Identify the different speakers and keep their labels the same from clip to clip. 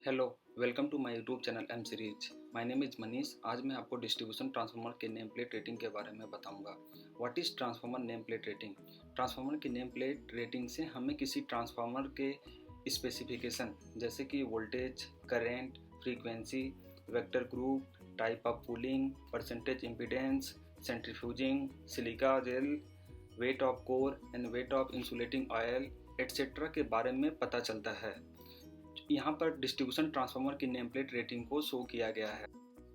Speaker 1: Hello, welcome to my YouTube channel M series. My name is Manish. आज मैं आपको distribution transformer के name plate rating के बारे में बताऊंगा। What is transformer name plate rating? Transformer की नेम प्लेट रेटिंग से हमें किसी ट्रांसफार्मर के स्पेसिफिकेशन जैसे कि voltage, current, frequency, vector group, type of cooling, percentage impedance, centrifuging, silica gel, weight of core and weight of insulating oil etcetera के बारे में पता चलता है। यहाँ पर डिस्ट्रीब्यूशन ट्रांसफार्मर की नेम प्लेट रेटिंग को शो किया गया है।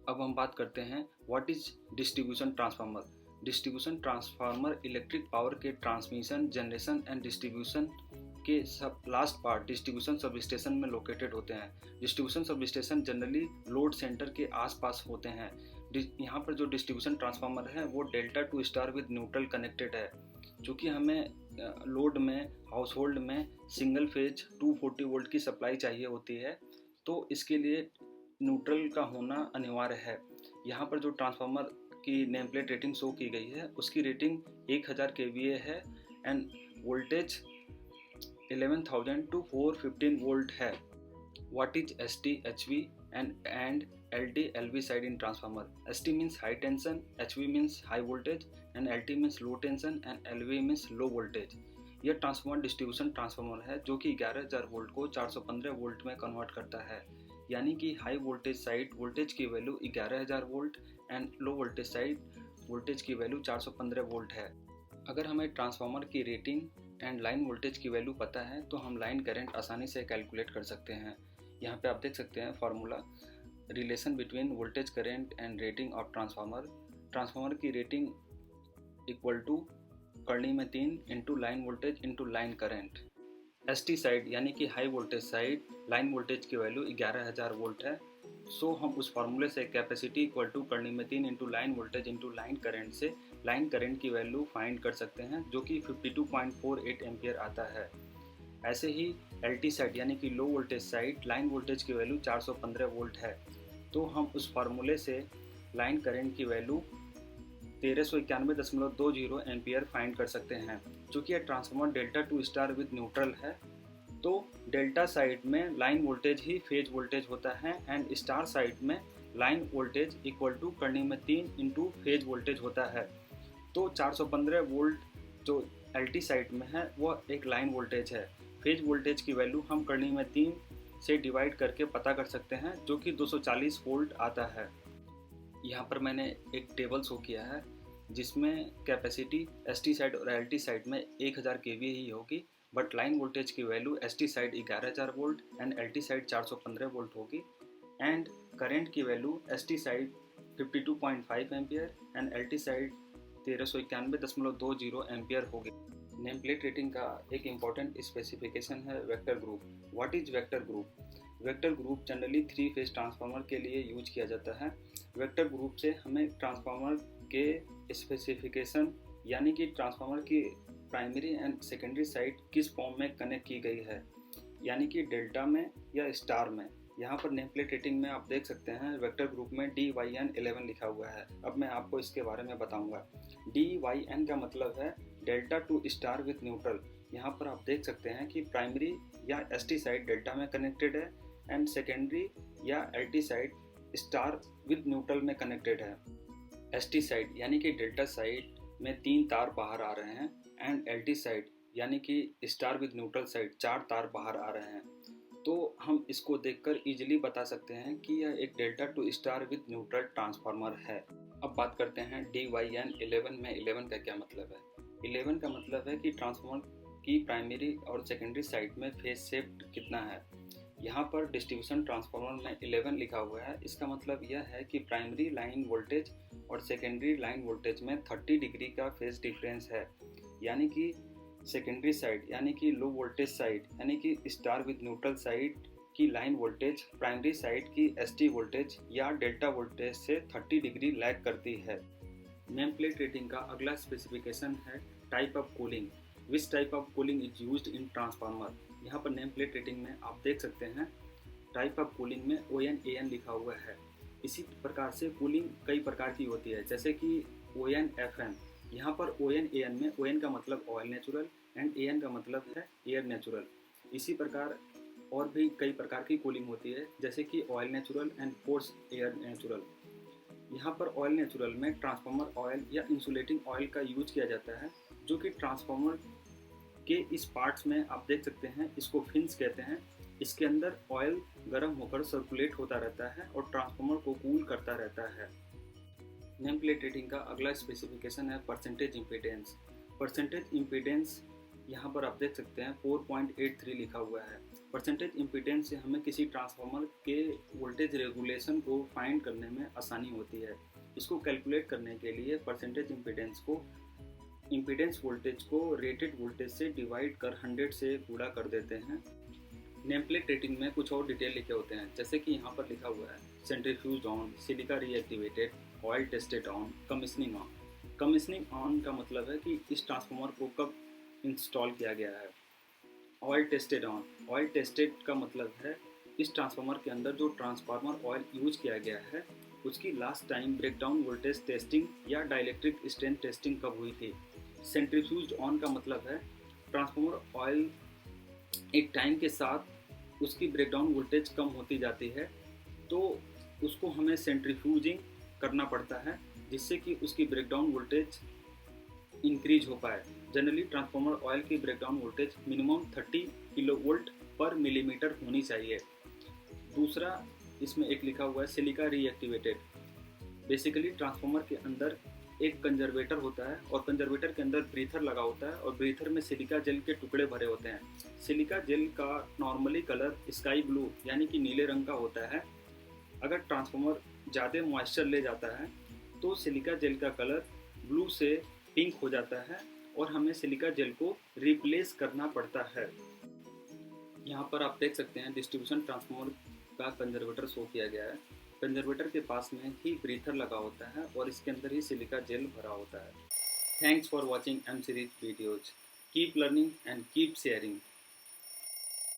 Speaker 1: अब हम बात करते हैं what is distribution transformer. Distribution transformer electric power के ट्रांसमिशन, जनरेशन एंड डिस्ट्रीब्यूशन के सब last part distribution sub station में लोकेटेड होते हैं। Distribution sub station generally load centre के आसपास होते हैं। यहाँ पर जो डिस्ट्रीब्यूशन ट्रांसफार्मर है वो delta two star with neutral connected है। चूँकि हमें लोड में, हाउस होल्ड में सिंगल फेज 240 वोल्ट की सप्लाई चाहिए होती है, तो इसके लिए न्यूट्रल का होना अनिवार्य है। यहाँ पर जो ट्रांसफार्मर की नेम प्लेट रेटिंग शो की गई है उसकी रेटिंग 1000 kVA है एंड वोल्टेज 11,000 to 415 वोल्ट है। What is ST, HV and LT, LV side in transformer? ST means high tension, HV means high voltage and LT means low tension and LV means low voltage। यह transformer distribution transformer है जो कि 11,000 volt को 415 volt में convert करता है। यानी कि हाई वोल्टेज साइड वोल्टेज की value 11,000 volt and low voltage side voltage की वैल्यू 415 वोल्ट है। अगर हमें ट्रांसफार्मर की रेटिंग एंड लाइन वोल्टेज की वैल्यू पता है तो हम लाइन करंट आसानी से कैलकुलेट कर सकते हैं। यहाँ पे आप देख सकते हैं formula, relation between voltage current and rating of transformer. Transformer की रेटिंग इक्वल टू करनी में 3 into line voltage into line current. ST side यानी कि high voltage side line voltage की वैल्यू 11,000 वोल्ट है। सो हम उस फार्मूले से कैपेसिटी इक्वल टू करनी में 3 into line voltage into line current से लाइन करेंट की वैल्यू फाइंड कर सकते हैं जो कि 52.48 एम्पियर आता है। ऐसे ही LT साइड यानी कि low voltage side line voltage की वैल्यू 415 वोल्ट है। तो हम उस फार्मूले से लाइन करंट की वैल्यू 1391.20 एम्पियर फाइंड कर सकते हैं। चूँकि यह transformer delta two star with neutral है तो डेल्टा साइड में लाइन वोल्टेज ही फेज वोल्टेज होता है एंड स्टार साइड में लाइन वोल्टेज इक्वल टू करनी में 3 इंटू फेज वोल्टेज होता है। तो 415 वोल्ट जो LT साइड में है वह एक लाइन वोल्टेज है। फेज वोल्टेज की वैल्यू हम करनी में 3 से डिवाइड करके पता कर सकते हैं जो कि 240 वोल्ट आता है। यहाँ पर मैंने एक टेबल शो किया है जिसमें कैपेसिटी ST साइड और LT साइड में 1000 kVA ही होगी, बट लाइन वोल्टेज की value ST side 11,000 volt and LT side 415 volt होगी एंड करेंट की value ST side 52.5 ampere and LT side 1391.20 ampere होगी। नेम प्लेट रेटिंग का एक इम्पॉर्टेंट स्पेसिफिकेशन है vector group. What is vector group? Vector group generally 3 phase transformer के लिए use किया जाता है। वेक्टर ग्रुप से हमें ट्रांसफार्मर के स्पेसिफिकेशन यानी कि ट्रांसफार्मर की प्राइमरी एंड सेकेंडरी साइड किस फॉर्म में कनेक्ट की गई है, यानी कि डेल्टा में या स्टार में। यहाँ पर नेम प्लेट रेटिंग में आप देख सकते हैं वेक्टर ग्रुप में DYN11 लिखा हुआ है। अब मैं आपको इसके बारे में बताऊंगा। DYN का मतलब है delta two star with neutral. यहाँ पर आप देख सकते हैं कि प्राइमरी या ST साइड डेल्टा में कनेक्टेड है एंड सेकेंडरी या LT side star with neutral में कनेक्टेड है। ST साइड यानी कि डेल्टा साइड में 3 तार बाहर आ रहे हैं एंड LT साइड यानी कि स्टार विद न्यूट्रल साइड 4 तार बाहर आ रहे हैं। तो हम इसको देखकर इजीली बता सकते हैं कि यह एक delta two star with neutral transformer है। अब बात करते हैं DYN11 में 11 का क्या मतलब है। 11 का मतलब है कि ट्रांसफार्मर की प्राइमरी और सेकेंडरी साइड में फेज शिफ्ट कितना है। यहाँ पर डिस्ट्रीब्यूशन ट्रांसफार्मर में 11 लिखा हुआ है। इसका मतलब यह है कि प्राइमरी लाइन वोल्टेज और सेकेंडरी लाइन वोल्टेज में 30 डिग्री का फेज डिफरेंस है। यानी कि सेकेंडरी साइड यानी कि लो वोल्टेज साइड यानी कि स्टार विद न्यूट्रल साइड की लाइन वोल्टेज प्राइमरी साइड की ST वोल्टेज या डेल्टा वोल्टेज से 30 डिग्री लैग करती है। नेम प्लेट रेटिंग का अगला स्पेसिफिकेशन है type of cooling. Which type of cooling is used in transformer. यहाँ पर नेम प्लेट रेटिंग में आप देख सकते हैं टाइप ऑफ कूलिंग में ON-AN लिखा हुआ है। इसी प्रकार से कूलिंग कई प्रकार की होती है जैसे कि ON-FM। यहाँ पर ON-AN में ON का मतलब ऑयल नेचुरल एंड AN का मतलब है एयर नेचुरल। इसी प्रकार और भी कई प्रकार की कूलिंग होती है, जैसे कि oil natural and forced air natural. यहाँ पर ऑयल नेचुरल में ट्रांसफार्मर ऑयल या इंसुलेटिंग ऑयल का यूज किया जाता है, जो कि ट्रांसफार्मर के इस पार्ट्स में आप देख सकते हैं, इसको फिन्स कहते हैं। इसके अंदर ऑयल गर्म होकर सर्कुलेट होता रहता है और ट्रांसफार्मर को कूल करता रहता है। नेम प्लेट रेटिंग का अगला स्पेसिफिकेशन है परसेंटेज इम्पीडेंस। परसेंटेज इम्पीडेंस यहाँ पर आप देख सकते हैं 4.83 लिखा हुआ है। परसेंटेज इम्पीडेंस से हमें किसी ट्रांसफार्मर के वोल्टेज रेगुलेशन को फाइंड करने में आसानी होती है। इसको कैलकुलेट करने के लिए परसेंटेज इम्पीडेंस वोल्टेज को रेटेड वोल्टेज से डिवाइड कर 100 से गुणा कर देते हैं। नेम प्लेट रेटिंग में कुछ और डिटेल लिखे होते हैं, जैसे कि यहाँ पर लिखा हुआ है centrifuge on, silica reactivated, oil tested on, commissioning on. Commissioning on का मतलब है कि इस ट्रांसफार्मर को कब इंस्टॉल किया गया है। Oil tested on, oil tested का मतलब है इस ट्रांसफार्मर के अंदर जो ट्रांसफार्मर ऑयल यूज किया गया है उसकी last time breakdown voltage testing या डाइलेक्ट्रिक स्ट्रेंथ टेस्टिंग कब हुई थी। सेंट्रीफ्यूज ऑन का मतलब है ट्रांसफार्मर ऑयल एक टाइम के साथ उसकी ब्रेकडाउन वोल्टेज कम होती जाती है, तो उसको हमें सेंट्रीफ्यूजिंग करना पड़ता है जिससे कि उसकी ब्रेकडाउन वोल्टेज इंक्रीज हो पाए। जनरली ट्रांसफार्मर ऑयल की ब्रेकडाउन वोल्टेज मिनिमम 30 किलोवोल्ट पर मिलीमीटर होनी चाहिए। दूसरा इसमें एक लिखा हुआ है सिलिका रीएक्टिवेटेड। बेसिकली ट्रांसफार्मर के अंदर एक कंजर्वेटर होता है और कंजर्वेटर के अंदर ब्रीथर लगा होता है और ब्रीथर में सिलिका जेल के टुकड़े भरे होते हैं। सिलिका जेल का नॉर्मली कलर स्काई ब्लू यानी कि नीले रंग का होता है। अगर ट्रांसफार्मर ज़्यादा मॉइस्चर ले जाता है तो सिलिका जेल का कलर ब्लू से पिंक हो जाता है और हमें सिलिका जेल को रिप्लेस करना पड़ता है। यहाँ पर आप देख सकते हैं डिस्ट्रीब्यूशन ट्रांसफार्मर का कंजर्वेटर शो किया गया है। कंजर्वेटर के पास में ही ब्रीथर लगा होता है और इसके अंदर ही सिलिका जेल भरा होता है। Thanks for watching M series videos. Keep learning and keep sharing.